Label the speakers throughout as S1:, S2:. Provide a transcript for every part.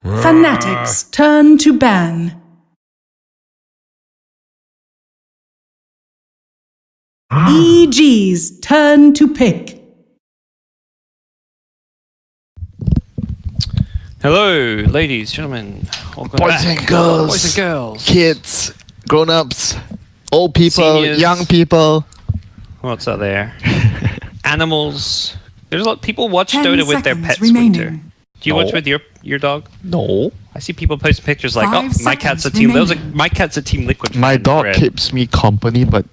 S1: Fnatic's turn to ban. EG's turn to pick.
S2: Hello, ladies, gentlemen.
S3: Boys and girls.
S2: Boys and girls.
S3: Kids, grown-ups, old people,
S2: Seniors.
S3: young people.
S2: What's up there? Animals. There's a lot. People watch
S1: 10
S2: Dota with their
S1: seconds
S2: pets.
S1: remaining.
S2: Winter. Do you watch
S3: No.
S2: with your dog?
S3: No.
S2: I see people post pictures like,
S1: 5
S2: oh, my cat's a
S1: seconds
S2: team. There was
S1: remaining.
S2: my cat's a Team Liquid.
S3: My
S2: fan,
S3: dog
S2: Red.
S3: keeps me company, but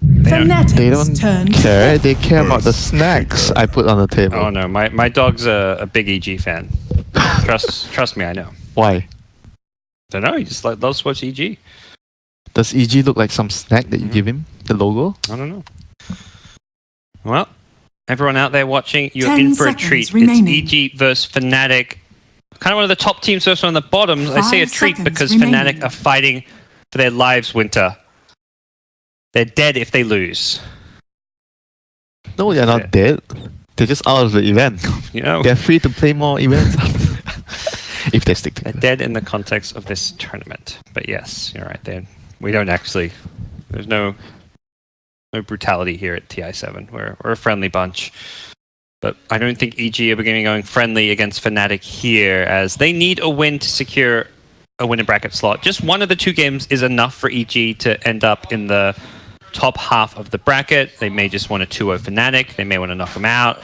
S2: They don't-
S1: Fnatic's
S3: they don't
S1: turn to
S3: care.
S1: pick.
S3: They care about the snacks I put on the table.
S2: Oh no, my dog's a big EG fan. Trust me, I know.
S3: Why?
S2: Don't know. He just loves to watch EG.
S3: Does EG look like some snack that you give him? The logo?
S2: I don't know. Well, everyone out there watching, you're
S1: 10
S2: in for a
S1: seconds
S2: treat.
S1: remaining.
S2: It's EG versus Fnatic. Kind of one of the top teams versus one of the bottoms. I say a
S1: 5
S2: treat
S1: seconds
S2: because
S1: remaining.
S2: Fnatic are fighting for their lives, Winter. They're dead if they lose.
S3: No, they're not dead. They're just out of the event.
S2: You know,
S3: They're free to play more events if they stick
S2: they're
S3: together.
S2: dead in the context of this tournament. But yes, you're right. We don't actually. There's no brutality here at TI7. We're a friendly bunch. But I don't think EG are going to be going friendly against Fnatic here, as they need a win to secure a winner bracket slot. Just one of the two games is enough for EG to end up in the top half of the bracket. They may just want a 2-0 Fnatic. They may want to knock them out.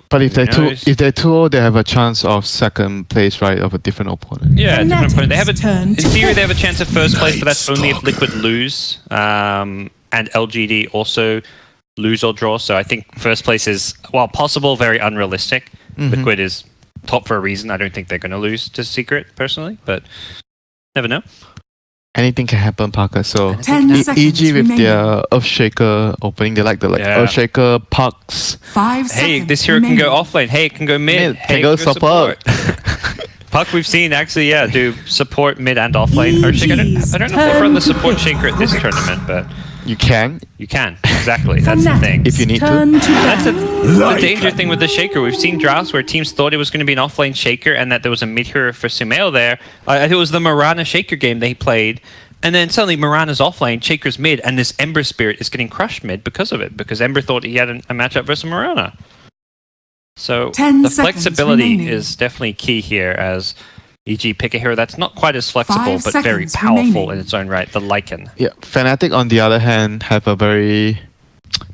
S3: But if
S2: Who
S3: they're
S2: knows?
S3: they're 2-0, they have a chance of second place, right, of a different opponent.
S2: Yeah, different opponent. They have
S1: turn
S2: in
S1: to
S2: theory,
S1: pick.
S2: they have a chance of first place, but that's only if Liquid lose, and LGD also lose or draw. So I think first place is, while possible, very unrealistic.
S3: Mhm.
S2: Liquid is top for a reason. I don't think they're going to lose to Secret personally, but never know.
S3: Anything can happen, Parker. So
S1: 10 seconds
S3: EG with
S1: remaining.
S3: their Earthshaker opening, they like the
S2: Yeah.
S3: Earthshaker pucks.
S1: 5
S2: Hey,
S1: seconds
S2: this hero can go
S1: remaining.
S2: offlane. Hey, it can go mid.
S3: Mid,
S2: Hey,
S3: can go support.
S2: Puck, we've seen actually, do support mid and offlane. Earthshaker, I don't know if they run the support shaker at this tournament, but
S3: You can
S2: you can. Exactly. That's the thing.
S3: if you need to.
S1: Turn to
S2: That's
S1: ban.
S2: the danger thing with the shaker. We've seen drafts where teams thought it was going to be an offlane shaker and that there was a mid hero for Sumail there. I think it was the Mirana shaker game they played. And then suddenly Mirana's offlane, shaker's mid, and this Ember Spirit is getting crushed mid because of it. Because Ember thought he had a matchup versus Mirana. So
S1: 10
S2: the
S1: seconds
S2: flexibility
S1: remaining.
S2: is definitely key here as EG pick a hero that's not quite as flexible
S1: 5
S2: but very
S1: seconds
S2: powerful
S1: remaining.
S2: in its own right, the Lycan.
S3: Yeah, Fnatic on the other hand have a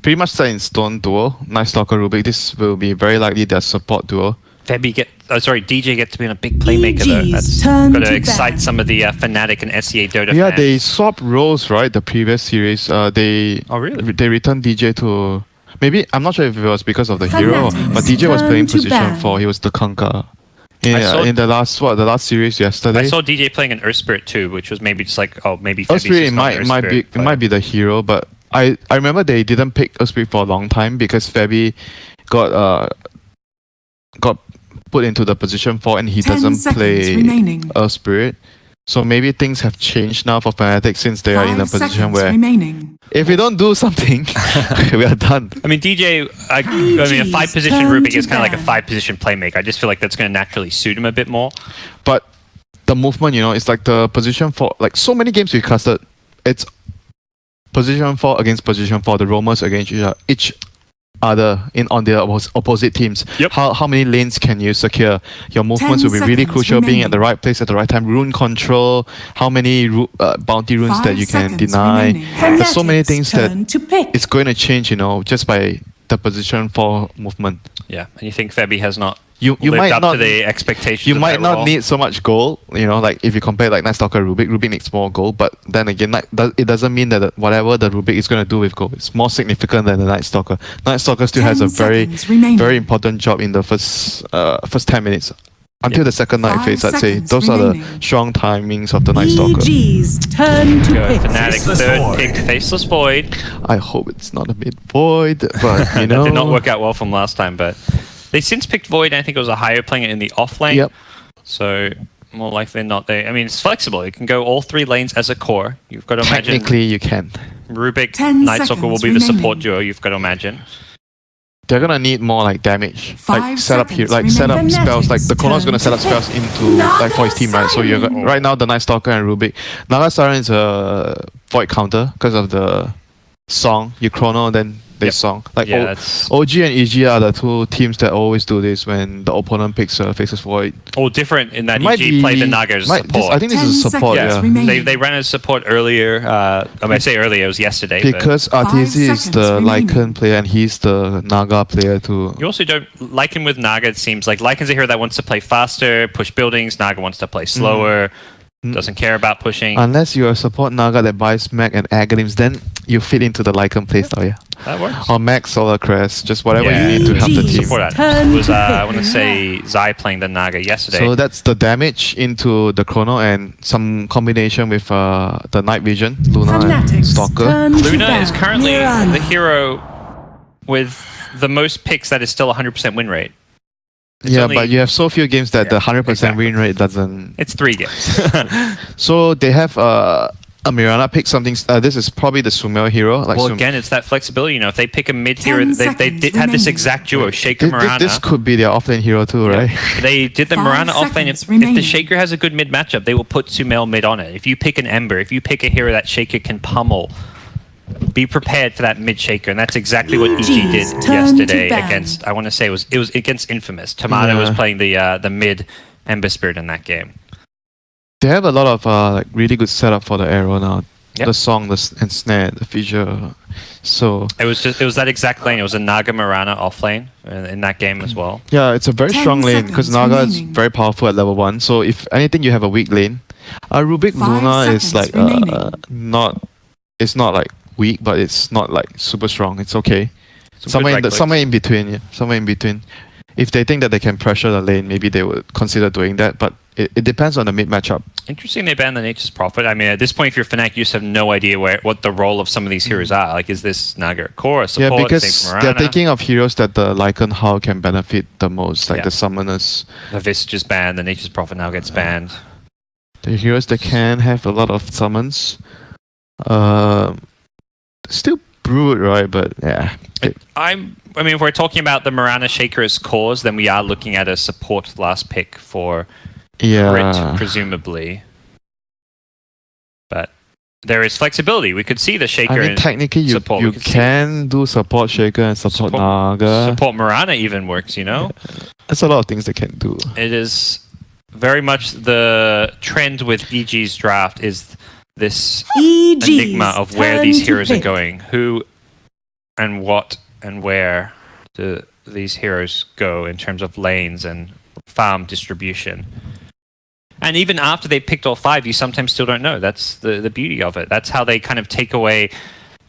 S3: pretty much set in stone duo. Night Stalker Rubik. This will be very likely their support duo.
S2: DJ gets to be on a big playmaker though.
S1: EG's
S2: That's
S1: turn
S2: got to
S1: to
S2: excite
S1: ban.
S2: some of the Fnatic and SEA Dota
S3: Yeah,
S2: fans.
S3: they swapped roles, right? The previous series, they
S2: Oh, really?
S3: They returned DJ to maybe I'm not sure if it was because of the hero,
S1: Fnatic's
S3: but DJ was
S1: turn
S3: playing
S1: to
S3: position
S1: ban.
S3: 4. He was the Kanka.
S2: I saw-
S3: In the last series yesterday.
S2: I saw DJ playing an Earth Spirit too, which was maybe just like, oh, maybe Febby's
S3: Spirit
S2: just not an Earth Spirit
S3: it might be the hero, but I remember they didn't pick Spirit for a long time because Febby got put into the position 4 and he
S1: 10
S3: doesn't
S1: seconds
S3: play
S1: remaining.
S3: Spirit. So maybe things have changed now for Fnatic since they are in a
S1: 5
S3: position
S1: seconds
S3: where
S1: remaining.
S3: if we don't do something, we are done.
S2: I mean, DJ, I mean, a
S1: EG's
S2: 5-position
S1: turn
S2: Rubik
S1: to
S2: is kind of like a
S1: ban.
S2: 5-position playmaker. I just feel like that's going to naturally suit him a bit more.
S3: But the movement, it's like the position 4. Like so many games we casted, it's position 4 against position 4. The roamers against each other on the opposite teams.
S2: Yep.
S3: How many lanes can you secure? Your movements
S1: 10
S3: will be really
S1: seconds
S3: crucial. Being at the
S1: remaining.
S3: right place at the right time. Rune control. How many bounty runes
S1: 5
S3: that you can
S1: seconds
S3: deny.
S1: remaining.
S3: There's so many
S1: Fnatic's
S3: things that
S1: turn to pick.
S3: it's going to change. Just by the position 4 movement.
S2: Yeah, and you think Febby has not
S3: You
S2: lived
S3: might
S2: up
S3: not
S2: to the expectations
S3: You
S2: of
S3: might
S2: that
S3: not
S2: role.
S3: need so much gold, like if you compare like Night Stalker Rubik needs more gold, but then again, it doesn't mean that whatever the Rubik is going to do with gold is more significant than the Night Stalker. Night Stalker still has
S1: 10
S3: a very,
S1: seconds remaining.
S3: very important job in the first 10 minutes. Until the second night
S1: 5
S3: phase, I'd say
S1: seconds
S3: those are
S1: remaining.
S3: the strong timings of the Night Stalker.
S1: EG's turn to
S2: Go
S1: pick.
S2: Fnatic, third pick, Faceless Void.
S3: I hope it's not a mid void, but
S2: That did not work out well from last time, but they since picked Void, and I think it was a higher playing it in the off lane.
S3: Yep.
S2: So more likely than not, it's flexible. It can go all 3 lanes as a core. You've got to imagine
S3: Technically, you can.
S2: Rubik,
S1: 10
S2: Night Stalker will
S1: seconds
S2: be the support
S1: remaining.
S2: duo, you've got to imagine.
S3: they're gonna need more like damage,
S1: 5
S3: like set up here,
S1: seconds
S3: like set up
S1: remaining.
S3: spells. Like the Chrono's
S1: turn
S3: gonna set up
S1: to
S3: spells
S1: pick.
S3: into like for his team, right? So you're
S1: Naga
S3: right now the Night Stalker and Rubik. Naga Siren is a void counter because of the song. You Chrono, then they
S2: Yep.
S3: song. Like
S2: Yeah, that's
S3: OG and EG are the two teams that always do this when the opponent picks faces void.
S2: all different in that
S3: Might
S2: EG played the
S3: be-
S2: Naga as
S3: might-
S2: support.
S3: I think this
S1: 10
S3: is a support.
S1: seconds
S3: Yeah.
S1: remaining.
S2: They ran as support earlier. I mean, I say earlier, it was yesterday. But
S3: Because RTZ is
S1: seconds
S3: the
S1: remaining.
S3: Lycan player and he's the Naga player too.
S2: you also don't like him with Naga. It seems like Lycan's a hero that wants to play faster, push buildings. Naga wants to play slower, doesn't care about pushing.
S3: Unless you're a support Naga that buys Mag and Aghanim's, then you fit into the Lycan playstyle, yeah.
S2: That works.
S3: Or Mag Solar Crest, just whatever
S2: Yeah.
S3: you need to help the
S1: EG.
S3: team.
S2: Support that
S1: Turn
S2: was
S1: to
S2: I
S1: pick.
S2: want to say Zai playing the Naga yesterday.
S3: So that's the damage into the Chrono and some combination with the Night Vision, Luna and
S1: Fnatic
S3: Stalker.
S1: turn to
S2: Luna
S1: ban.
S2: is currently
S1: Mirana.
S2: the hero with the most picks that is still 100% win rate. It's
S3: Yeah,
S2: only-
S3: but you have so few games that the 100%
S2: exactly.
S3: win rate doesn't.
S2: It's 3 games.
S3: So they have a Mirana pick something. This is probably the Sumail hero. Like
S2: Well, again, it's that flexibility. You know, if they pick a mid hero,
S1: 10
S2: they
S1: seconds
S2: did have this
S1: remaining.
S2: exact duo, Shaker Mirana.
S3: This could be their offlane hero too, right?
S2: They did the
S1: 5
S2: Mirana offlane.
S1: seconds
S2: If the
S1: remaining.
S2: Shaker has a good mid matchup, they will put Sumail mid on it. If you pick an Ember, if you pick a hero that Shaker can pummel, be prepared for that mid Shaker, and that's exactly what EG did
S1: Turn to
S2: yesterday
S1: ban.
S2: against. I want to say it was against Infamous. Tomato was
S3: Yeah.
S2: playing the mid Ember Spirit in that game.
S3: They have a lot of like really good setup for the arrow now.
S2: Yep.
S3: The song, and snare, the feature. So
S2: It was that exact lane. It was a Naga Mirana offlane in that game as well.
S3: yeah, it's a very
S1: 10
S3: strong lane because
S1: seconds
S3: Naga is
S1: remaining.
S3: very powerful at level 1. So if anything, you have a weak lane. Rubik
S1: 5
S3: Luna is
S1: seconds
S3: like
S1: remaining.
S3: not. It's not like weak, but it's not like super strong. It's okay.
S2: Some
S3: Somewhere
S2: good
S3: in the,
S2: right
S3: somewhere in between. Yeah, somewhere in between. If they think that they can pressure the lane, maybe they would consider doing that. But it depends on the mid matchup.
S2: Interesting they banned the Nature's Prophet. I mean, at this point, if you're Fnatic, you just have no idea what the role of some of these heroes are. Like, is this Naga a core, a support,
S3: Yeah, because
S2: same for
S3: they're
S2: Mirana?
S3: thinking of heroes that the Lycan How can benefit the most, like
S2: Yeah.
S3: the summoners.
S2: The Visage is banned, the Nature's Prophet now gets banned.
S3: The heroes that can have a lot of summons. Still Brood, right? But yeah.
S2: I mean, if we're talking about the Mirana Shaker as cores, then we are looking at a support last pick for
S3: Yeah.
S2: Crit, presumably. But there is flexibility. We could see the Shaker
S3: I mean,
S2: and
S3: technically, you
S2: support, we
S3: you
S2: could see.
S3: can do support Shaker and support Naga.
S2: support Mirana even works, you know?
S3: There's a lot of things they can do.
S2: It is very much the trend with EG's draft is this
S1: EG's
S2: enigma of where
S1: turn
S2: these
S1: to
S2: heroes are
S1: pick.
S2: going. Who and what and where do these heroes go in terms of lanes and farm distribution? And even after they picked all 5, you sometimes still don't know. That's the beauty of it. That's how they kind of take away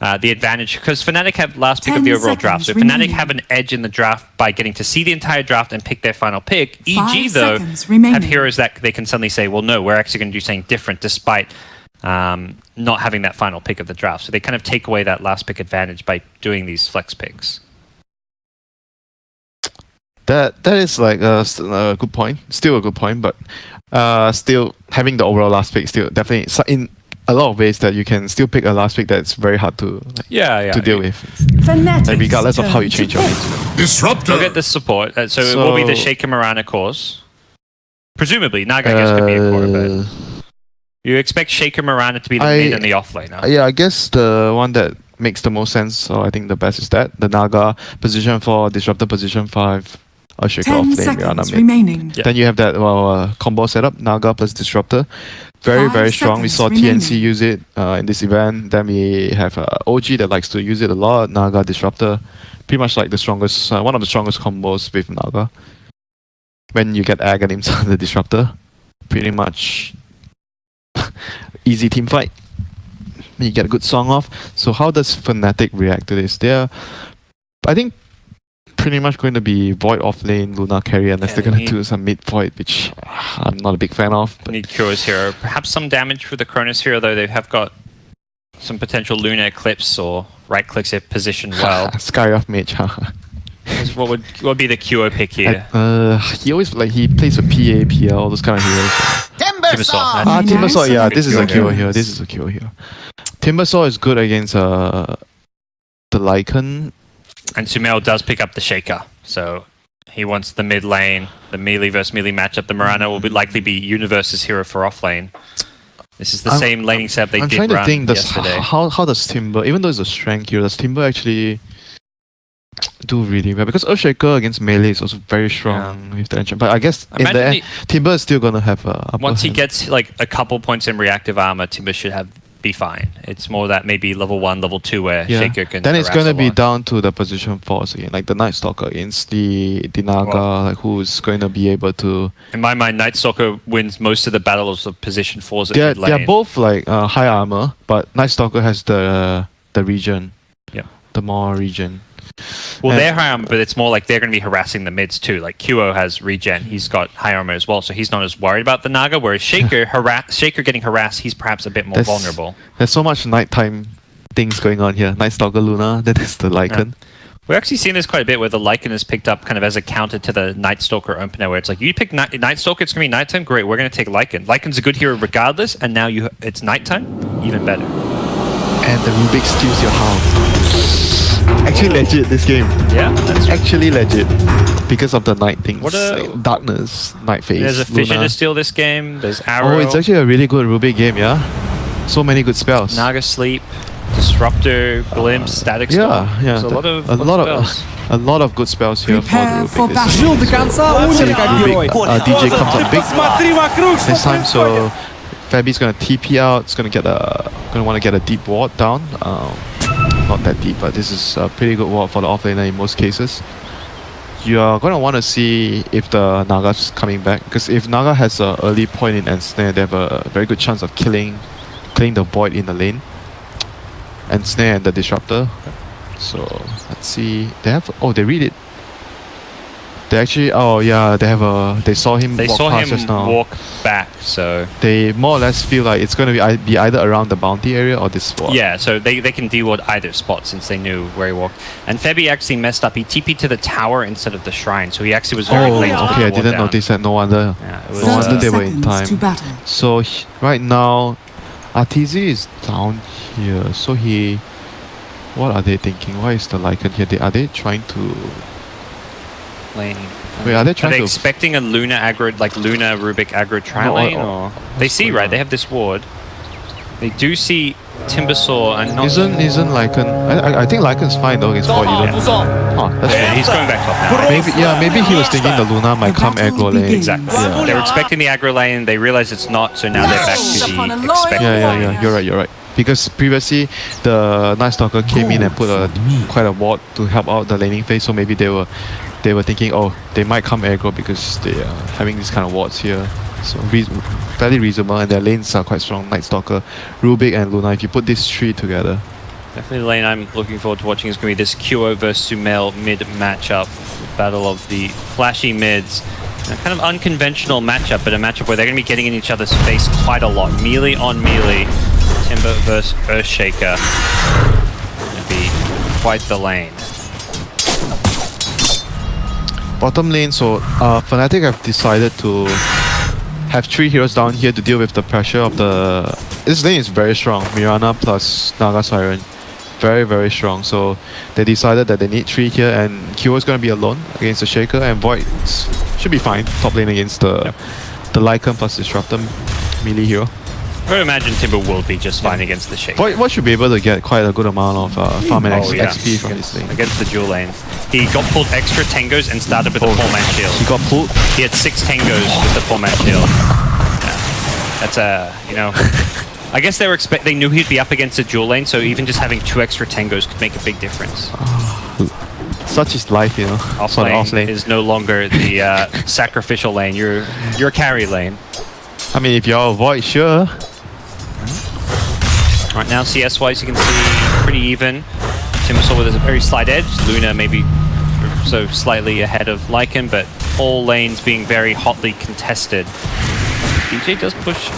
S2: the advantage. Because Fnatic have last pick of
S1: 10
S2: the overall draft. So
S1: seconds
S2: Fnatic
S1: remaining.
S2: have an edge in the draft by getting to see the entire draft and pick their final pick.
S1: 5
S2: EG, though,
S1: seconds remaining.
S2: have heroes that they can suddenly say, well, no, we're actually going to do something different despite not having that final pick of the draft. So they kind of take away that last pick advantage by doing these flex picks.
S3: That is like a good point. Still a good point, but still having the overall last pick still definitely in a lot of ways that you can still pick a last pick that's very hard to to deal with.
S1: Fnatic's
S3: Like regardless of how you
S1: turn
S3: change
S1: to
S3: your
S1: pick.
S3: lane.
S4: Disruptor.
S2: Look at the support. So it will be the Shaker Mirana cores. Presumably, Naga I guess could be a core, but you expect Shaker Mirana to be the mid and the offlaner.
S3: Yeah, I guess the one that makes the most sense, so I think the best is that. The Naga position 4, Disruptor position 5, or Shaker
S1: 10
S3: offlane,
S1: seconds
S3: Mirana mid.
S1: remaining.
S2: Yeah.
S3: Then you have that combo setup, Naga plus Disruptor. Very,
S1: 5
S3: very strong. We saw
S1: seconds
S3: TNC
S1: remaining.
S3: use it in this event. Then we have OG that likes to use it a lot, Naga Disruptor. Pretty much like the strongest, one of the strongest combos with Naga. When you get Aghanims on the Disruptor, pretty much easy team fight. You get a good song off. So how does Fnatic react to this? They're, I think, pretty much going to be Void off lane, Luna carry, unless
S2: Yeah,
S3: they're
S2: they
S3: going to
S2: need-
S3: do some mid Void, which I'm not a big fan of. But
S2: Need Cures hero. Perhaps some damage for the Cronus hero, though they have got some potential Lunar Eclipse or right clicks if positioned well.
S3: Sky off mage,
S2: What would be the QO pick here?
S3: he always he plays with PA, PL, all those kind of heroes.
S2: Timbersaw.
S3: Timbersaw, yeah, this is a
S1: Timbersaw.
S3: KO here. This is a KO here. Timbersaw is good against the Lycan.
S2: And Sumail does pick up the Shaker, so he wants the mid lane, the melee versus melee matchup. The Mirana will likely be Universe's hero for off lane. This is the same laning setup they
S3: I'm
S2: did
S3: trying to
S2: run
S3: think,
S2: yesterday.
S3: how does Timber, even though it's a strength hero, does Timber actually do really well? Because Earthshaker against melee is also very strong with the enchant. But I guess in the end, Timber is still gonna have a
S2: once he
S3: hand.
S2: gets like a couple points in reactive armor, Timber should be fine. It's more that maybe level 1, level 2 where Shaker can.
S3: Then it's
S2: harass
S3: gonna
S2: a
S3: be
S2: lot.
S3: down to the position force again, like the Night Stalker against the Naga, like who's going to be able to.
S2: In my mind, Night Stalker wins most of the battles of position 4s at mid lane.
S3: They're both like high armor, but Night Stalker has the regen.
S2: Yeah.
S3: The more regen.
S2: Well,
S3: And-
S2: they're high armor, but it's more like they're going to be harassing the mids too. Like QO has regen, he's got high armor as well, so he's not as worried about the Naga. Whereas Shaker, Shaker getting harassed, he's perhaps a bit more vulnerable.
S3: There's so much nighttime things going on here. Night Stalker Luna, that is the Lycan.
S2: Yeah. We're actually seeing this quite a bit where the Lycan is picked up kind of as a counter to the Night Stalker opener, where it's like, you pick Night Stalker, it's going to be nighttime, great, we're going to take Lycan. Lycan's a good hero regardless, and now it's nighttime, even better.
S3: And the Rubik steals your house. Actually legit, this game.
S2: Yeah, that's
S3: actually legit. Because of the night things.
S2: What a-
S3: like darkness, night phase.
S2: There's a Fission
S3: Luna.
S2: to steal this game, there's Arrow,
S3: Oh, it's actually a really good Rubik game, yeah? So many good spells.
S2: Naga Sleep, Disruptor, Glimpse, Static Storm.
S3: Yeah.
S2: There's a lot of
S3: spells. A lot of good spells here
S1: Prepare
S3: for
S1: for
S3: the Rubik.
S1: battle.
S4: Жил до конца,
S3: Let's see
S4: умер
S3: if
S4: как
S3: Rubik,
S4: герой.
S3: DJ comes up big
S4: Посмотри вокруг, что
S3: this time,
S4: происходит.
S3: so Fabi's gonna TP out. It's gonna want to get a deep ward down. Not that deep, but this is a pretty good ward for the offlaner in most cases. You are gonna want to see if the Naga's coming back, because if Naga has an early point in Ensnare, they have a very good chance of killing the Void in the lane. Ensnare and the Disruptor. So let's see. They read it. They actually, they saw him
S2: They
S3: walk
S2: saw
S3: past
S2: him
S3: just now.
S2: walk back, so
S3: They more or less feel like it's going to be either around the bounty area or this spot.
S2: yeah, so they can deal either spot since they knew where he walked. And Febi actually messed up. He TP'd to the tower instead of the shrine, so he actually was very
S3: Oh,
S2: late to
S3: okay,
S2: put
S3: I
S2: the ward
S3: didn't
S2: down.
S3: notice that. No wonder.
S2: Yeah, it was,
S3: No wonder
S1: 30
S3: they were in
S1: seconds to
S3: time.
S1: battle.
S3: So right now, Arteezy is down here. So what are they thinking? Why is the Lycan here? Are they trying to...
S2: lane.
S3: Wait, are they trying
S2: Are they
S3: to...
S2: expecting a Luna aggro, like Luna Rubik aggro tri lane, or they see right? They have this ward. They do see Timbersaw and not.
S3: Isn't Lycan... I think Lycan's fine though against Void.
S4: 不送。
S3: Oh, that's
S2: Yeah,
S3: fine.
S2: he's going back top now.
S3: Maybe he was thinking the Luna might come aggro lane.
S2: Exactly.
S3: Yeah.
S2: They were expecting the aggro lane. They realize it's not, so now they're back to the expected.
S3: Yeah. You're right. Because previously the Night Stalker came in and put quite a ward to help out the laning phase, so maybe they were thinking, oh, they might come aggro because they are having these kind of wards here. So fairly reasonable, and their lanes are quite strong. Night Stalker, Rubik and Luna. If you put these three together,
S2: Definitely the lane I'm looking forward to watching is going to be this QO versus Sumail mid matchup. Battle of the flashy mids. A kind of unconventional matchup, but a matchup where they're going to be getting in each other's face quite a lot. Melee on melee. Timber versus Earthshaker. Going to be quite the lane.
S3: bottom lane. So Fnatic have decided to have 3 heroes down here to deal with the pressure of the... This lane is very strong. Mirana plus Naga Siren. Very strong. So they decided that they need 3 here, and Kyo is going to be alone against the Shaker, and Void should be fine top lane against the Lycan plus Disruptor melee hero.
S2: I would imagine Timber will be just fine against the Shaker.
S3: Void should be able to get quite a good amount of farm and XP from this lane.
S2: Against the dual lane. He got pulled extra Tengos and started with a 4-man shield.
S3: He got pulled.
S2: He had 6 Tengos with the 4-man shield. Yeah. That's I guess they knew he'd be up against a dual lane, so even just having 2 extra Tengos could make a big difference.
S3: Such is life, you know.
S2: Off lane is no longer the sacrificial lane. You're a carry lane.
S3: I mean, if you're a Void, sure.
S2: Right now, CS-wise, you can see pretty even. Timbersaw with a very slight edge. Luna maybe so slightly ahead of Lycan, but all lanes being very hotly contested. DJ does push.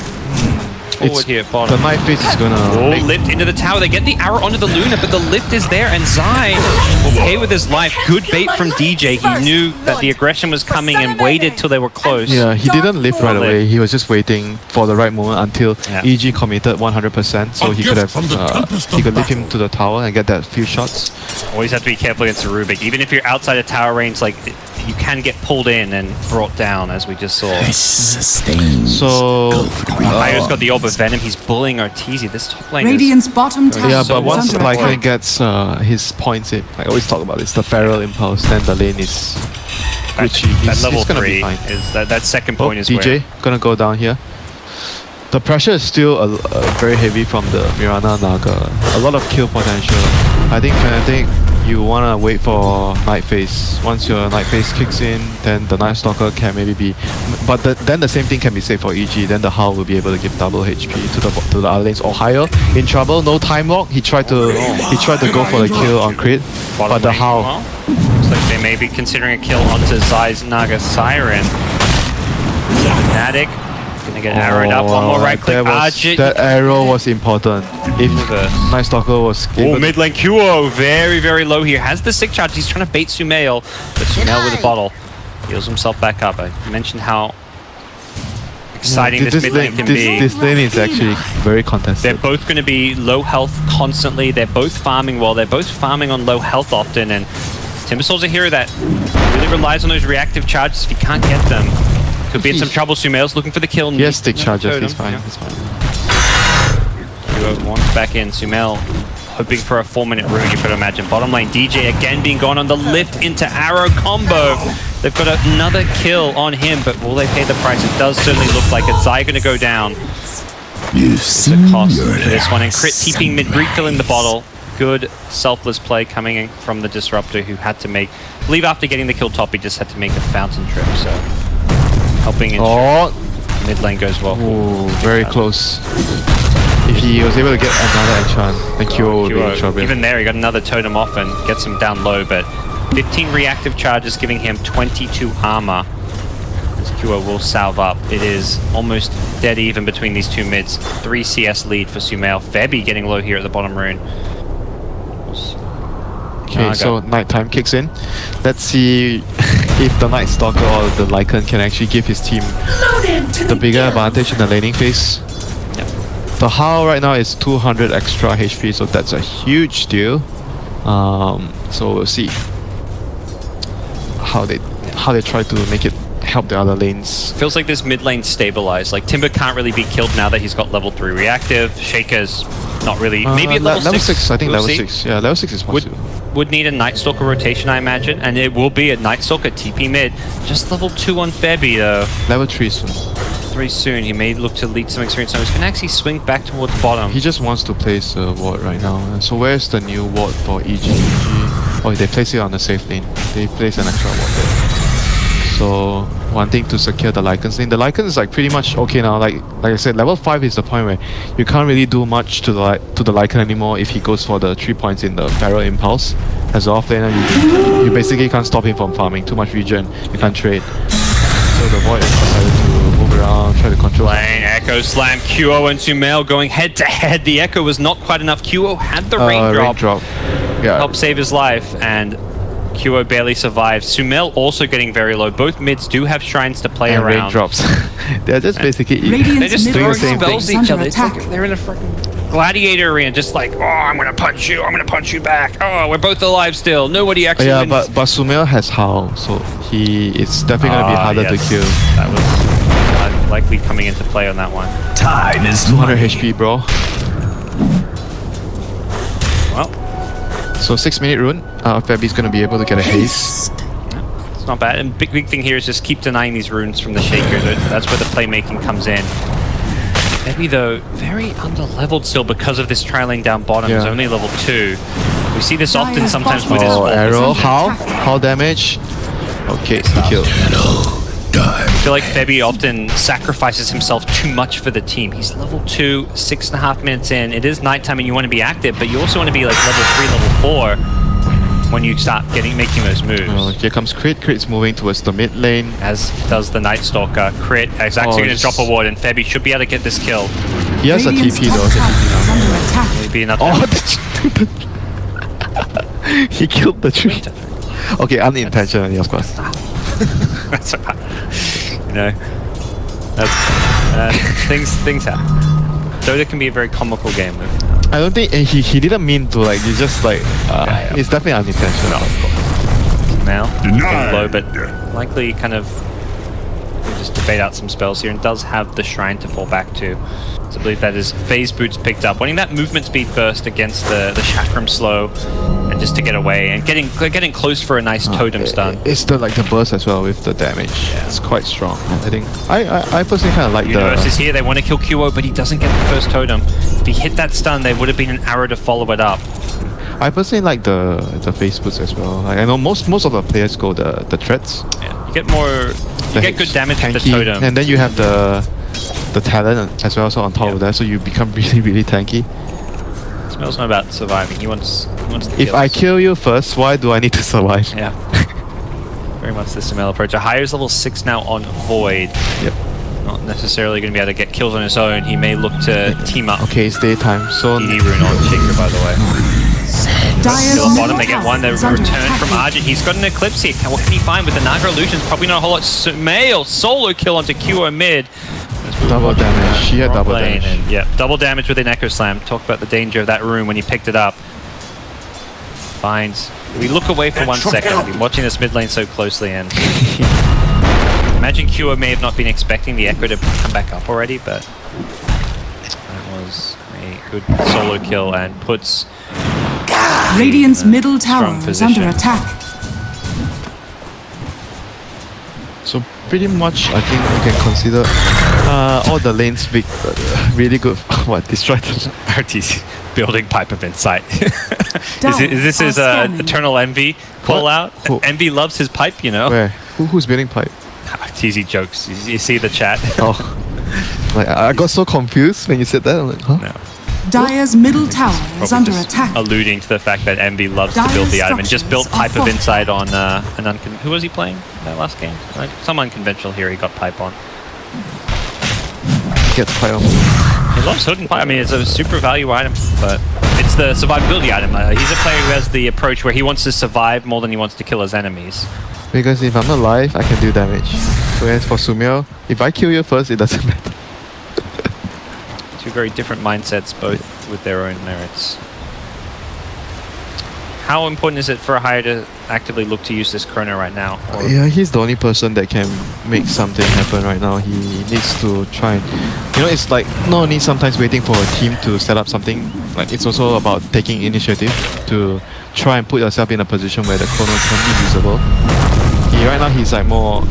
S2: forward here at bottom.
S3: The Night Face is gonna make...
S2: Lift into the tower. They get the arrow onto the Luna, but the lift is there, and Zai will pay with his life. Good bait from DJ. He knew that the aggression was coming and waited till they were close.
S3: Yeah, he didn't lift right away. He was just waiting for the right moment until EG committed 100%, so he could have he could lift him to the tower and get that few shots.
S2: Always have to be careful against a Rubik. Even if you're outside of tower range, like you can get pulled in and brought down, as we just saw.
S3: So
S2: Io's got the orb of Venom. He's bullying Arteezy. This top lane
S1: Radiant's bottom tower.
S3: yeah,
S1: is
S3: but once
S1: under
S3: Lycan
S1: attack.
S3: gets his points in, I always talk about this, the feral impulse, then the lane is Gucci.
S2: that level
S3: he's gonna
S2: 3
S3: be fine.
S2: is that second point is
S3: DJ gonna go down here. The pressure is still very heavy from the Mirana Naga. A lot of kill potential. I think Fnatic, you wanna wait for Night Face. Once your Night Face kicks in, then the Night Stalker can maybe be... But then the same thing can be said for EG. Then the Howl will be able to give double HP to the other lanes or higher. In trouble, no time lock. He tried to go for the kill on crit, but the Howl...
S2: Looks like they may be considering a kill onto Zai's Naga Siren. Fnatic gonna get arrowed up. One more right click.
S3: That arrow was important. If Night Stalker was...
S2: mid lane QO, very, very low here. Has the sick charge. He's trying to bait Sumail, but Sumail with a bottle. Heals himself back up. I mentioned how exciting this mid lane can be.
S3: This lane is actually very contested.
S2: They're both going to be low health constantly. They're both farming well. They're both farming on low health often, and Timbersaul's a hero that really relies on those reactive charges. If he can't get them, could be in some trouble. Sumail's looking for the kill.
S3: Yes, stick charges. He's fine. He's fine.
S2: Wants back in. Sumail hoping for a 4-minute rune. You've got to imagine. Bottom lane, DJ again being gone on the lift into arrow combo. They've got another kill on him, but will they pay the price? It does certainly look like it. Zai going to go down. It's a cost for this one. And Crit TPing mid, refilling the bottle. Good selfless play coming in from the Disruptor, who had to make... I believe after getting the kill top, he just had to make a fountain trip, so... helping ensure mid lane goes well.
S3: Oh, very close. If he was able to get another enchant, then QO would be in trouble.
S2: Even there, he got another totem off and gets him down low, but 15 reactive charges giving him 22 armor. As QO will salve up. It is almost dead even between these two mids. 3 CS lead for Sumail. Febby getting low here at the bottom rune.
S3: Okay, so nighttime kicks in. Let's see if the Night Stalker or the Lycan can actually give his team the bigger advantage in the laning phase. The Howl right now is 200 extra HP, so that's a huge deal. So we'll see how they try to make it help the other lanes.
S2: Feels like this mid lane stabilized. Like Timber can't really be killed now that he's got level 3 reactive. Shaker's not really. Maybe at level 6.
S3: I think level 6. Yeah, level 6 is possible.
S2: Would need a Night Stalker rotation, I imagine, and it will be a Night Stalker TP mid. Just level 2 on Febby though.
S3: Level 3 soon.
S2: 3 soon. He may look to lead some experience. So he's gonna actually swing back towards the bottom.
S3: He just wants to place a ward right now. So where's the new ward for EG? Oh, they place it on the safe lane. They place an extra ward there. So wanting to secure the Lycan's lane. The Lycan is like pretty much okay now. Like I said, level 5 is the point where you can't really do much to the Lycan anymore if he goes for the 3 points in the Feral Impulse. As an offlaner, you basically can't stop him from farming. Too much regen, you can't trade. So the Void decided to move around, try to control.
S2: Lane, Echo Slam, QO and Sumail going head to head. The Echo was not quite enough. QO had the raindrop.
S3: Yeah.
S2: Help save his life, and QO barely survived. Sumail also getting very low. Both mids do have shrines to play
S3: and
S2: around.
S3: Raindrops. They're just basically
S2: they're just throwing spells at each other.
S1: Attack.
S2: It's like they're in a freaking gladiator arena, just like, oh, I'm gonna punch you, I'm gonna punch you back. Oh, we're both alive still. Nobody actually wins.
S3: But Sumail has Howl, so it's definitely gonna be harder to kill.
S2: That was likely coming into play on that one.
S4: Time is
S3: 200 HP, bro.
S2: Well,
S3: so 6-minute rune. Febby's gonna be able to get a haste.
S2: It's not bad. And big thing here is just keep denying these runes from the Shaker. That's where the playmaking comes in. Febby though, very under-leveled still because of this tri-lane down bottom. He's only level 2. We see this often sometimes with his
S3: arrow. How damage? Okay, he killed.
S2: I feel like Febby often sacrifices himself too much for the team. He's level 2, 6.5 minutes in. It is nighttime and you want to be active, but you also want to be like level 3, level 4 when you start making those moves.
S3: Oh, here comes Crit. Crit's moving towards the mid lane.
S2: As does the Night Stalker. Crit is actually going to drop a ward, and Febby should be able to get this kill.
S3: He has a
S1: Radiant's
S3: TP
S1: top
S3: though.
S1: tower is under attack.
S2: Maybe enough.
S3: Oh, he killed the tree. Okay, unintentionally, of course.
S2: That's alright. You know, that's, things happen. Dota can be a very comical game.
S3: I don't think he didn't mean to, like, he just like
S2: yeah.
S3: it's definitely unintentional.
S2: No, of course. Now, getting low, but likely kind of we'll just debate out some spells here, and does have the shrine to fall back to. So I believe that is phase boots picked up, wanting that movement speed burst against the chakram slow, and just to get away and getting close for a nice totem stun.
S3: It's the burst as well with the damage.
S2: Yeah.
S3: It's quite strong. I think I personally kind of like
S2: Universe
S3: the.
S2: is here. They want to kill QO, but he doesn't get the first totem. If he hit that stun, there would have been an arrow to follow it up.
S3: I personally like the face boots as well. Like, I know most of the players go the threats.
S2: Yeah, you get more. You get good damage with the totem.
S3: And then you have the talent as well, so on top of that, so you become really tanky.
S2: Smells not about surviving. He wants the
S3: If I kill you first, why do I need to survive?
S2: Yeah. Very much the Smell approach. Ahai's level 6 now on Void.
S3: Yep.
S2: Not necessarily going to be able to get kills on his own. He may look to team up.
S3: Okay, it's daytime, so
S2: DD rune on Shaker, by the way.
S1: Dire's
S2: Still
S1: middle
S2: bottom, they get one. The
S1: tower is under
S2: return
S1: attack.
S2: from Argent. He's got an Eclipse here. What can he find with the Naga Illusions? Probably not a whole lot. Male solo kill onto QO mid.
S3: double damage. She had double
S2: Lane,
S3: damage.
S2: and, yeah, double damage with an Echo Slam. Talk about the danger of that rune when he picked it up. Finds. We look away for 1 second. I've been watching this mid lane so closely, and imagine QO may have not been expecting the Echo to come back up already, but that was a good solo kill and puts
S1: Radiant's middle
S2: strong
S1: tower is under
S2: position.
S1: attack.
S3: So pretty much, I think we can consider all the lanes big, really good. What, destroyed them?
S2: RTC building Pipe of Insight. is this his
S1: Scanning.
S2: eternal envy call
S3: What?
S2: out?
S3: Who?
S2: Envy loves his pipe, you know.
S3: Where? Who's building pipe?
S2: TZ jokes. You see the chat.
S3: Oh, like I got so confused when you said that. I'm like, huh?
S2: No.
S1: Dire's middle tower is
S2: Probably
S1: under
S2: just
S1: attack.
S2: alluding to the fact that Envy loves to build the item and just built Pipe of Insight on who was he playing that last game? Like, some unconventional hero he got Pipe on.
S3: Get pipe on.
S2: He loves Hood and Pipe. I mean, it's a super value item, but it's the survivability item. He's a player who has the approach where he wants to survive more than he wants to kill his enemies.
S3: Because if I'm alive, I can do damage. Whereas for Sumiel, if I kill you first, it doesn't matter.
S2: Two very different mindsets, both with their own merits. How important is it for a hire to actively look to use this chrono right now? Or
S3: Yeah, he's the only person that can make something happen right now. He needs to try and, it's like not only sometimes waiting for a team to set up something, like it's also about taking initiative to try and put yourself in a position where the chrono can be usable. Right now he's like more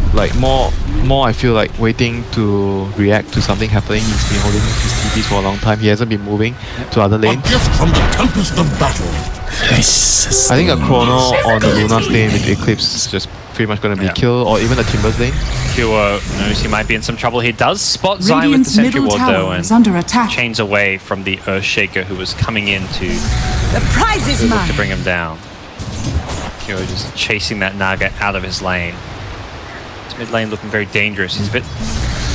S3: I feel like waiting to react to something happening. He's been holding his TPs for a long time. He hasn't been moving to other lanes.
S4: A gift from the tempest of battle.
S3: I think a chrono on the Luna's lane with Eclipse is just pretty much going to be kill, or even the Timber's lane.
S2: QO knows he might be in some trouble. He does spot Zion with the
S1: Radiant's
S2: Sentry
S1: middle
S2: Ward though,
S1: tower
S2: and
S1: is under attack.
S2: chains away from the Earthshaker who was coming in to
S5: The prize is
S2: look
S5: mine.
S2: to bring him down. QO just chasing that Naga out of his lane. His mid lane looking very dangerous. He's a bit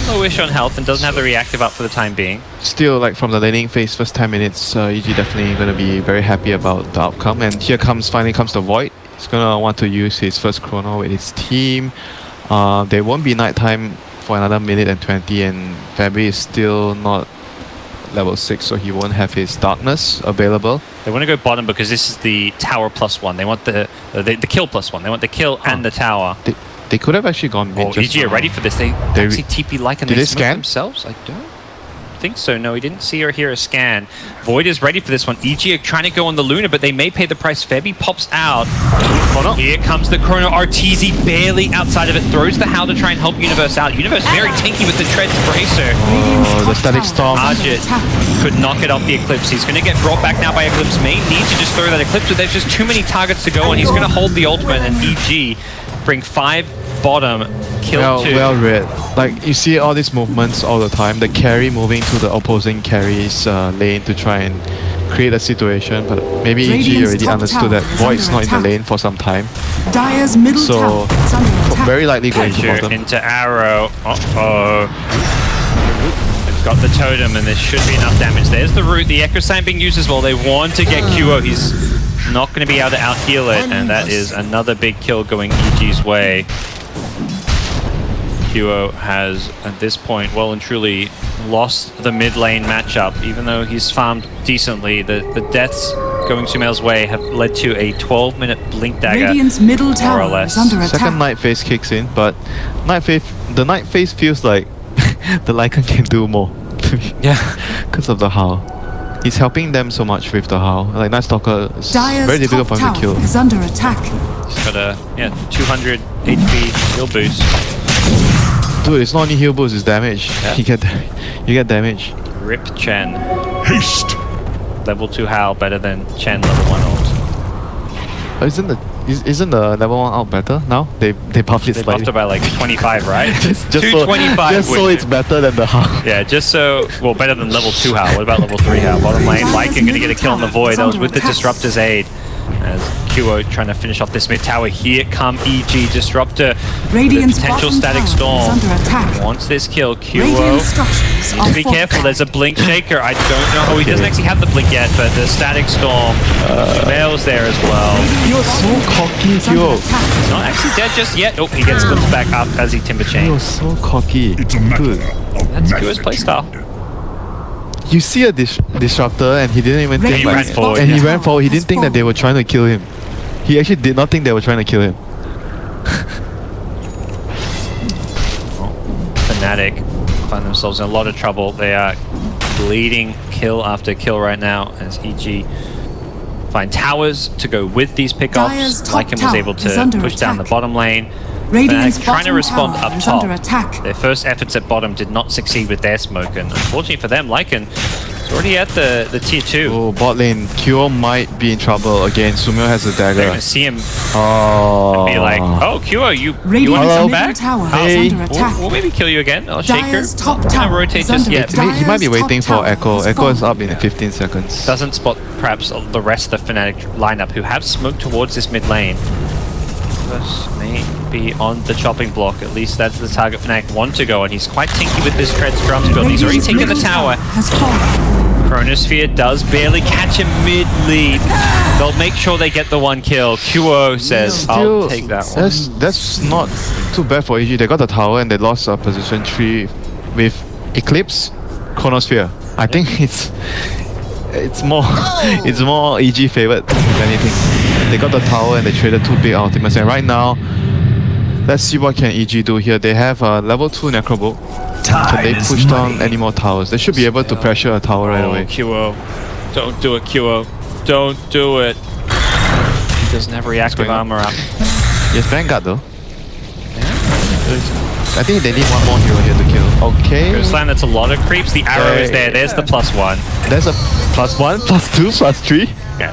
S2: lowish on health and doesn't have the reactive up for the time being.
S3: Still, like from the laning phase, first 10 minutes, EG definitely going to be very happy about the outcome. And here finally comes the Void. He's going to want to use his first chrono with his team. There won't be nighttime for another minute and 20, and Fabry is still not level 6, so he won't have his darkness available.
S2: They want to go bottom because this is the tower +1. They want the kill +1. They want the kill and the tower.
S3: They could have actually gone mid.
S2: Oh, EG are ready for this. They actually TP like and
S3: did
S2: they
S3: they
S2: smoke
S3: scan?
S2: themselves? I don't think so. No, he didn't see or hear a scan. Void is ready for this one. EG are trying to go on the Luna, but they may pay the price. Febby pops out. Here comes the Chrono. RTZ barely outside of it. Throws the Howl to try and help Universe out. Universe very tanky with the Treads Bracer.
S3: Oh, the static storm.
S2: Argit could knock it off the Eclipse. He's going to get brought back now by Eclipse. May need to just throw that Eclipse, but there's just too many targets to go, and he's going to hold the ultimate, and EG bring 5 bottom, kill 2.
S3: Well read. Like, you see all these movements all the time. The carry moving to the opposing carry's lane to try and create a situation, but maybe EG
S1: Radiant's
S3: already
S1: top
S3: understood
S1: tower
S3: that
S1: is
S3: Void's
S1: under
S3: not in the
S1: attack.
S3: lane for some time.
S1: Dire's middle
S3: So,
S1: tower is under attack.
S3: very likely going to
S2: Pressure
S3: bottom.
S2: into Arrow. got the totem, and there should be enough damage. There's the root. The Echo Sign being used as well. They want to get QO. He's not going to be able to out-heal it, and that is another big kill going EG's way. QO has, at this point, well and truly lost the mid lane matchup, even though he's farmed decently. The deaths going Sumail's way have led to a 12-minute blink dagger,
S1: Radiant's middle
S2: more
S1: tower
S2: or less.
S1: is under attack.
S3: Second Night Phase kicks in, but the Night Phase feels like the Lycan can do more.
S2: Yeah.
S3: Because of the Howl. He's helping them so much with the Howl. Like Night Stalker is
S1: Dire's
S3: very difficult
S1: top
S3: for him to
S1: tower
S3: kill.
S1: is under attack.
S2: He's got a 200 HP heal boost.
S3: Dude, it's not only heal boost, it's damage.
S2: Yeah.
S3: You get damage.
S2: Rip Chen.
S4: Haste.
S2: Level 2 Howl better than Chen level 1 ult.
S3: Isn't the level 1 out better now? They buffed it
S2: They
S3: slightly.
S2: buffed it by like 25, right?
S3: just
S2: 225.
S3: just so it's better than the Howl.
S2: Yeah, just so, well, better than level 2 Howl. What about level 3 Howl? Bottom lane, Lycan gonna get a kill on the Void. That was with the Disruptor's aid. As QO trying to finish off this mid tower. Here come EG. Disruptor.
S1: Radiant's
S2: The potential
S1: bottom
S2: static
S1: tower
S2: storm.
S1: is under attack.
S2: Wants this kill. QO
S1: Radiant structures
S2: needs
S1: are
S2: to be careful. There's a blink shaker. I don't know. Oh, he doesn't actually have the blink yet, but the static storm. Sumail's there as well.
S3: You're so cocky,
S1: is under
S3: Kyo.
S1: attack.
S2: He's not actually dead just yet. Oh, he gets glimpsed back up as he timber chain.
S3: You're so cocky.
S4: It's a matter
S3: Dude,
S4: of
S2: That's QO's
S4: magnitude.
S2: playstyle.
S3: you see a disruptor and he didn't even think
S2: He
S3: like,
S2: ran forward.
S3: and he
S1: Yeah.
S3: ran forward. He didn't think that they were trying to kill him. He actually did not think they were trying to kill him.
S2: Fnatic find themselves in a lot of trouble. They are bleeding kill after kill right now as EG find towers to go with these
S1: Dire's
S2: pickoffs.
S1: top
S2: Lycan was
S1: tower
S2: able
S1: is
S2: to
S1: under
S2: push down the
S1: attack.
S2: bottom lane.
S1: Radiant's
S2: Fnatic trying to
S1: bottom
S2: respond
S1: tower
S2: up
S1: is
S2: top.
S1: under attack.
S2: Their first efforts at bottom did not succeed with their smoke, and unfortunately for them, Lycan is already at the tier 2.
S3: Oh, bot lane. Kyo might be in trouble again. Sumail has a
S2: They're
S3: dagger.
S2: going to see him
S3: Oh.
S2: be like, oh, QO, you want to
S1: Radiant's
S2: come
S1: middle
S2: back?
S1: tower
S3: Hey.
S1: is under attack.
S2: We'll maybe kill you again. I'll shake her.
S1: Dire's top
S2: Not gonna
S1: tower
S2: rotate
S1: is
S2: just
S1: under
S2: yet.
S1: attack.
S3: He might be
S1: Dire's
S3: waiting
S1: top
S3: for
S1: tower
S3: Echo.
S1: has
S3: Echo is
S1: fallen.
S3: up in 15 seconds.
S2: Doesn't spot perhaps the rest of the Fnatic lineup who have smoked towards this mid lane. This may be on the chopping block. At least that's the target Fnatic want to go on. He's quite tinky with this Tread's drums build. He's already
S1: Radiant's
S2: taken the
S1: middle
S2: tower.
S1: has fallen.
S2: Chronosphere does barely catch him mid-lead. They'll make sure they get the one kill. QO says, I'll take that one.
S3: That's not too bad for EG. They got the tower and they lost position 3 with Eclipse, Chronosphere. I think it's more EG favored than anything. They got the tower and they traded 2 big ultimates. And right now, let's see what can EG do here. They have a level 2 Necrobook. Can they push down any more towers? They should be able to pressure a tower right away.
S2: QO. Don't do it, QO. Don't do it. He doesn't have reactive
S3: going on?
S2: armor up.
S3: Yes, Vanguard though. I think they need one more hero here to kill. Okay.
S2: Ghostland, that's a lot of creeps. The arrow is there. There's the +1.
S3: There's a +1, +2, +3.
S2: Yeah.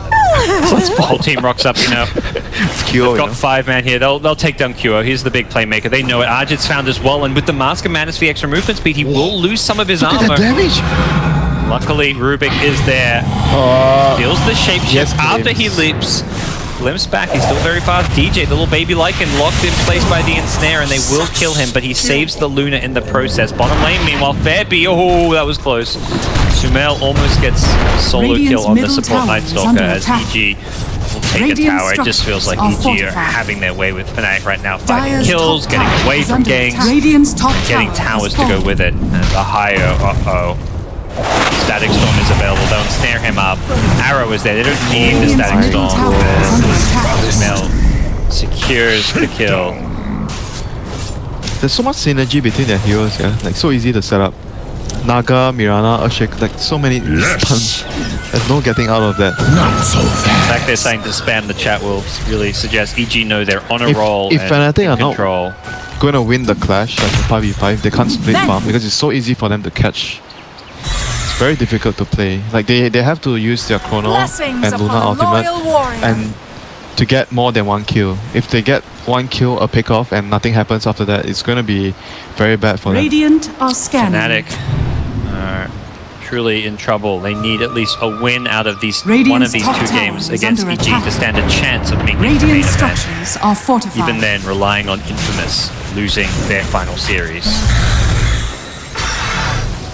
S2: Whole team rocks up, you know.
S3: It's Kyo,
S2: Got 5 man here. They'll take down QO. He's the big playmaker. They know it. Arjit's found as well, and with the Mask of Madness for the extra movement speed, he will lose some of his
S3: Look at
S2: armor.
S3: the damage!
S2: Luckily, Rubik is there. Deals the shapeshift
S3: yes,
S2: after he leaps. Limps back. He's still very fast. DJ, the little baby Lycan, locked in place by the ensnare, and they will kill him, but he saves the Luna in the process. Bottom lane, meanwhile, Fairby. Oh, that was close. Sumail almost gets a solo
S1: Radiant's
S2: kill on the
S1: middle
S2: support
S1: tower
S2: Night
S1: is
S2: Stalker
S1: under
S2: as
S1: attack.
S2: EG will take a
S1: Radiant
S2: tower. It just feels like
S1: structures
S2: EG
S1: are
S2: are
S1: fortified.
S2: having their way with Fnatic right now, fighting
S1: Dire's
S2: kills,
S1: top
S2: getting
S1: tower
S2: away
S1: is
S2: from
S1: under
S2: gangs,
S1: attack. Radiant's top
S2: getting
S1: tower
S2: towers
S1: has
S2: to go
S1: fallen.
S2: with it. And Ahio, Static Storm is available. Don't snare him up. Arrow is there. They don't need the
S1: Radiant's
S2: Static
S1: middle
S2: Storm.
S1: tower is under attack.
S2: Sumail secures the kill.
S3: There's so much synergy between their heroes, yeah. Like so easy to set up. Naga, Mirana, Ashik, like so many stuns. There's no getting out of that.
S4: Not so
S2: In
S4: fast.
S2: fact, they're saying to spam the chat will really suggest EG know they're on a
S3: If-
S2: roll
S3: if
S2: and
S3: Fnatic
S2: in
S3: are not-
S2: control.
S3: Going to win the clash, like the 5v5, they can't split farm because it's so easy for them to catch. It's very difficult to play. Like they have to use their Chrono
S5: Blessings
S3: and Luna
S5: upon a
S3: ultimate
S5: loyal warrior.
S3: and to get more than 1 kill. If they get 1 kill, a pick off, and nothing happens after that, it's going to be very bad for them.
S1: Radiant are scanning.
S2: Fnatic are truly in trouble. They need at least a win out of these
S1: Radiant's
S2: one of these
S1: top
S2: 2
S1: tower
S2: games
S1: is
S2: against
S1: under
S2: EG
S1: attack.
S2: to stand a chance of making the main
S1: Radiant
S2: event.
S1: structures are fortified.
S2: Even then, relying on Infamous losing their final series.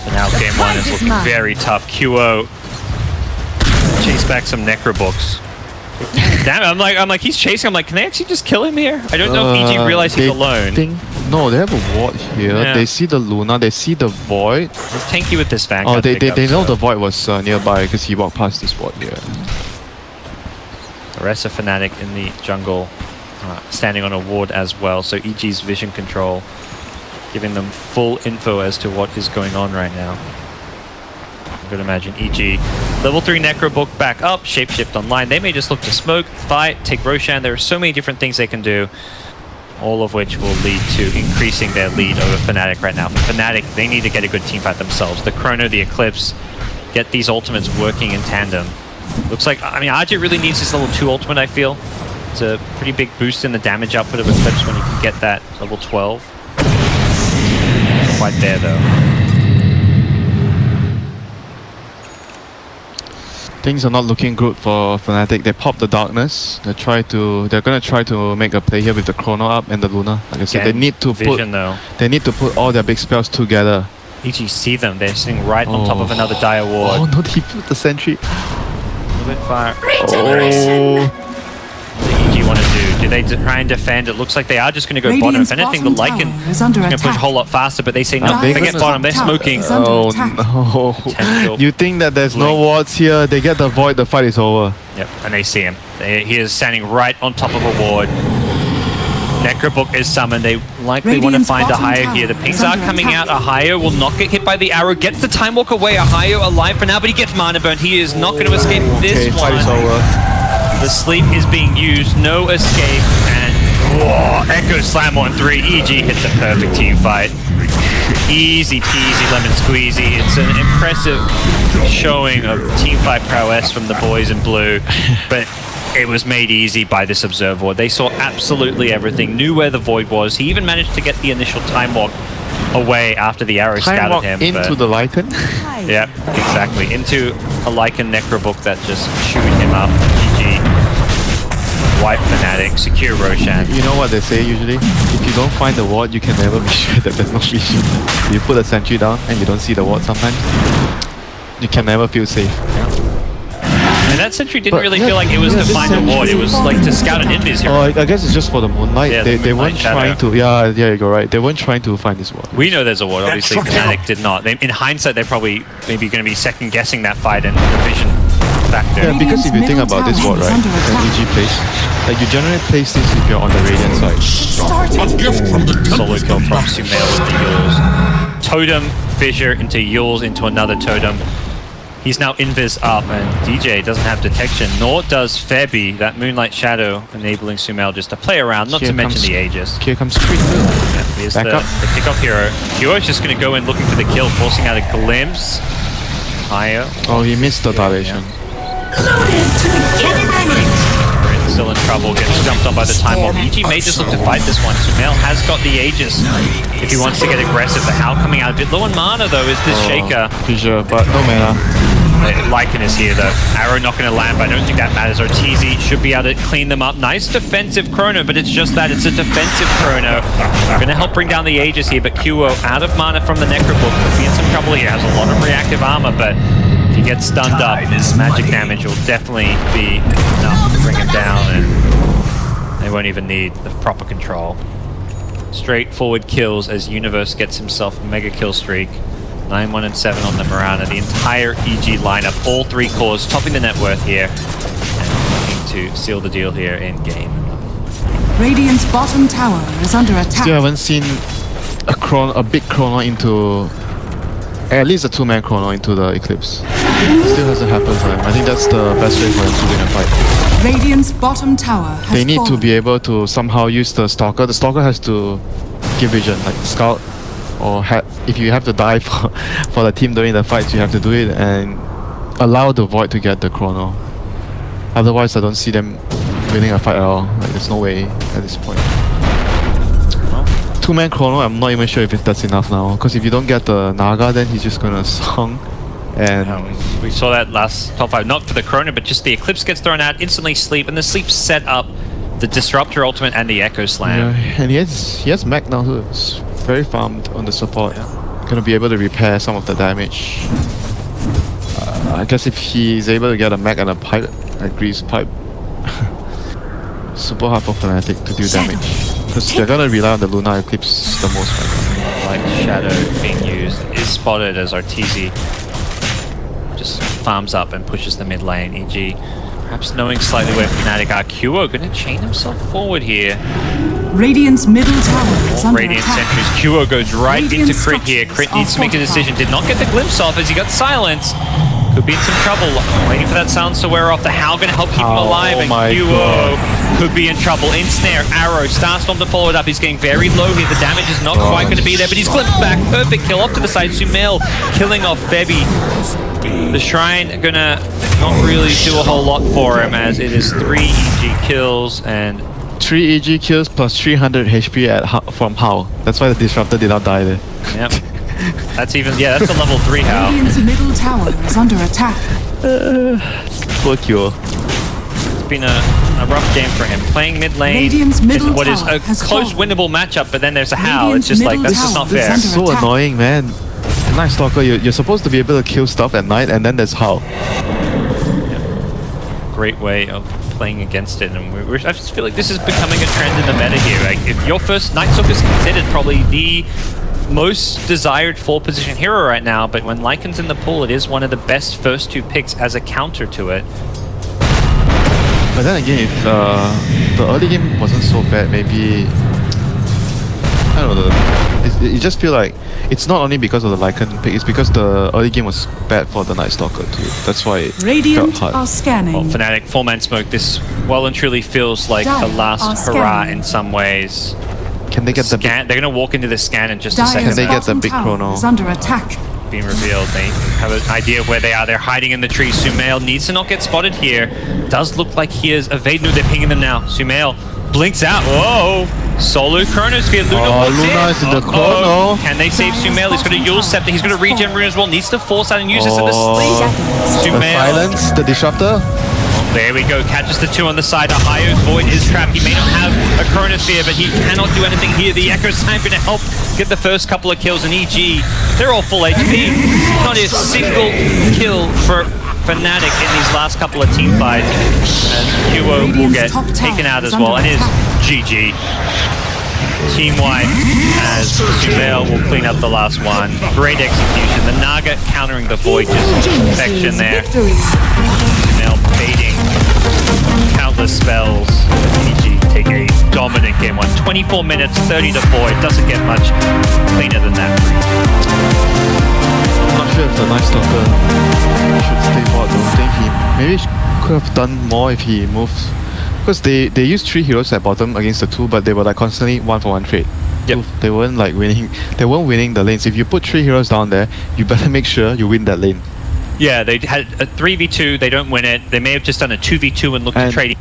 S2: So now game one is looking very tough. QO chase back some Necrobooks. Damn it, I'm like, he's chasing. I'm like, can they actually just kill him here? I don't know if EG realize he's alone.
S3: No, they have a ward here.
S2: Yeah.
S3: They see the Luna, they see the Void.
S2: It's tanky with this Vanguard.
S3: Oh, they know
S2: so.
S3: the Void was nearby because he walked past this ward here.
S2: The rest of Fnatic in the jungle standing on a ward as well. So EG's vision control giving them full info as to what is going on right now. I'm going to imagine EG. Level 3 Necrobook back up, Shapeshift online. They may just look to smoke, fight, take Roshan. There are so many different things they can do, all of which will lead to increasing their lead over Fnatic right now. For Fnatic, they need to get a good team fight themselves. The Chrono, the Eclipse, get these ultimates working in tandem. Looks like, I mean, RJ really needs his level 2 ultimate, I feel. It's a pretty big boost in the damage output of Eclipse when you can get that level 12. Not quite there, though.
S3: Things are not looking good for Fnatic. They pop the darkness. They're gonna try to make a play here with the Chrono up and the Luna. Like I said, they need to put all their big spells together.
S2: EG see them. They're sitting right on top of another Dire Ward.
S3: Oh no, he put the sentry.
S2: A little bit far.
S3: Oh.
S2: What do EG want to do? Do they try and defend? It looks like they are just going to go bottom. If anything, the Lycan is going to push a whole lot faster, but they say no, they get bottom. They're smoking.
S3: Oh no.
S2: Potential.
S3: You think that there's no wards here, they get the Void, the fight is over.
S2: Yep, and they see him. He is standing right on top of a ward. Necrobook is summoned. They likely want to find Ahio here. The pings are coming out. Ahio will not get hit by the arrow. Gets the Time Walk away. Ahio alive for now, but he gets mana burn. He is not going to escape this one.
S3: Fight is over.
S2: The sleep is being used. No escape. And whoa, Echo Slam on 3. EG hit the perfect team fight. Easy peasy lemon squeezy. It's an impressive showing of team fight prowess from the boys in blue. But it was made easy by this Observer. They saw absolutely everything, knew where the Void was. He even managed to get the initial Time Walk away after the arrow scouted him.
S3: Into the Lycan?
S2: Yeah, exactly. Into a Lycan Necrobook that just chewed him up. GG. Wipe Fnatic, secure Roshan.
S3: You know what they say usually? If you don't find the ward, you can never be sure that there's no vision. You put a sentry down and you don't see the ward sometimes, you can never feel safe.
S2: And that sentry didn't really feel like it was to find a ward, it was like to scout an invis here.
S3: Oh, I guess it's just for the Moonlight.
S2: Yeah,
S3: they weren't trying to, yeah, you're right. They weren't trying to find this ward.
S2: We know there's a ward, obviously Fnatic did not. In hindsight, they're probably maybe going to be second guessing that fight and the vision factor.
S3: Yeah, because if you think about this ward, right, that EG plays, like you generally place this if you're on the Radiant side.
S2: Solo kill from Sumail with the Yules. Totem, Fissure into Yules into another Totem. He's now invis up, and DJ doesn't have detection, nor does Febby, that Moonlight Shadow, enabling Sumail just to play around, not to mention the Aegis.
S3: Here comes Creep.
S2: Yeah, here's the kickoff hero. Kyo is just going to go in looking for the kill, forcing out a glimpse. Ahio.
S3: Oh, he missed the dilation.
S2: Still in trouble, gets jumped on by the Time Walk. EG may just look to fight this one. Sumail has got the Aegis if he wants to get aggressive. The Howl coming out a bit low on mana though is this Shaker.
S3: Fissure, but no mana.
S2: Lycan is here though. Arrow not going to land, but I don't think that matters. Ortiz should be able to clean them up. Nice defensive Chrono, but it's just that. It's a defensive Chrono. Going to help bring down the Aegis here, but QO out of mana from the Necrobook. Could be in some trouble here. Has a lot of reactive armor, but if he gets stunned up, magic damage will definitely be enough to bring him down, and they won't even need the proper control. Straightforward kills as Universe gets himself a mega kill streak. 9-1 and 7 on the Mirana. The entire EG lineup, all 3 cores, topping the net worth here, and looking to seal the deal here in game.
S1: Radiant's bottom tower is under attack.
S3: Still haven't seen a big Chrono into, at least a 2-man Chrono into the Eclipse. Still hasn't happened for them. I think that's the best way for them to win a fight.
S1: Radiant's bottom tower has
S3: They need
S1: fallen.
S3: to be able to somehow use the Stalker. The Stalker has to give vision, like Scout, or if you have to die for the team during the fights, you have to do it and allow the Void to get the Chrono. Otherwise, I don't see them winning a fight at all. Like, there's no way at this point. 2-man Chrono, I'm not even sure if that's enough now. Because if you don't get the Naga, then he's just gonna song. And
S2: we saw that last top 5, not for the Chrono, but just the Eclipse gets thrown out, instantly sleep, and the sleep set up the Disruptor ultimate and the Echo Slam.
S3: Yeah, and he has Mech now too. It's very farmed on the support.
S2: Yeah.
S3: gonna be able to repair some of the damage. I guess if he's able to get a mech and a pipe, a grease pipe, super hard for Fnatic to do damage. Because they're gonna rely on the Lunar Eclipse the most right now.
S2: Light Shadow being used is spotted as Arteezy just farms up and pushes the mid lane. EG perhaps knowing slightly where Fnatic are. Qo gonna chain himself forward here.
S1: Radiant's middle tower is under
S2: Radiant
S1: attack.
S2: sentries. Qo goes right
S1: Radiant
S2: into Crit here. Crit
S1: structures
S2: needs to make a
S1: are
S2: decision. Did not get the glimpse off as he got silenced. Could be in some trouble. Waiting for that silence to wear off. The Howl gonna help keep him alive, and Qo could be in trouble. Ensnare, Arrow, Starstorm to follow it up. He's getting very low here. The damage is not quite going to be there, but he's glimpsed back. Perfect kill off to the side. Sumail killing off Bebby. The Shrine gonna not really do a whole lot for him, as it is 3 EG kills and
S3: 3 EG kills plus 300 HP from Howl. That's why the Disruptor did not die there.
S2: yep. That's even, yeah, that's a level 3 Howl.
S1: Radiant's middle tower is under attack.
S3: Poor Cure.
S2: It's been a rough game for him. Playing mid lane
S1: Radiant's middle
S2: in what is
S1: tower
S2: a
S1: has
S2: close
S1: fallen.
S2: winnable matchup, but then there's a Howl.
S1: Radiant's
S2: It's just like,
S1: middle
S2: this is not
S1: tower is
S2: fair.
S1: under
S3: So
S1: attack.
S3: annoying, man. Night Stalker, you're supposed to be able to kill stuff at night, and then there's Howl.
S2: Great way of playing against it, and I just feel like this is becoming a trend in the meta here. Like, if your first Night Stalker is considered probably the most desired 4 position hero right now, but when Lycan's in the pool, it is one of the best first 2 picks as a counter to it.
S3: But then again, if the early game wasn't so bad, maybe I don't know. You just feel like it's not only because of the Lycan pick; it's because the early game was bad for the Night Stalker too. That's why it
S1: Radiant
S3: felt
S1: are
S3: hard.
S1: scanning.
S2: Well, Fnatic, 4-man smoke, this well and truly feels like
S1: Dire
S2: the last
S1: are
S2: hurrah
S1: scanning.
S2: in some ways.
S3: Can they get the
S2: Scan, they're going to walk into the scan in just a
S1: Dire's
S2: second.
S3: Can they get the
S1: bottom
S3: big
S1: tower
S3: chrono?
S1: is under attack.
S2: Being revealed, they have an idea of where they are. They're hiding in the trees. Sumail needs to not get spotted here. Does look like he is evading. No, they're pinging them now. Sumail blinks out. Whoa! Solo Chronosphere. Luna
S3: Oh,
S2: walks
S3: Luna is in the
S2: Uh-oh.
S3: chrono.
S2: Can they save Sumail? He's going to use Scepter. He's going to regen Rune as well. Needs to force out and use this in the sleep.
S3: The
S2: Sumail.
S3: silence, the Disruptor.
S2: There we go, catches the 2 on the side. Ohio's Void is trapped. He may not have a Chronosphere, but he cannot do anything here. The Echo Sign going to help get the first couple of kills. And EG, they're all full HP. Not a single kill for Fnatic in these last couple of team fights. And Qo will get taken out as well. And it is GG. Team White, as Sumail will clean up the last one. Great execution. The Naga countering the Void, just perfection there. Sumail baiting countless spells. EG take a dominant game 1. 24 minutes, 30 to 4. It doesn't get much cleaner than that.
S3: I'm not sure if the Night Stalker should stay bot. I don't think he maybe could have done more if he moves. Because they used 3 heroes at bottom against the 2, but they were like constantly 1-for-1 trade.
S2: Yep.
S3: They weren't like winning. They weren't winning the lanes. If you put 3 heroes down there, you better make sure you win that lane.
S2: Yeah, they had a 3v2, they don't win it. They may have just done a 2v2 and looked to
S3: And
S2: trade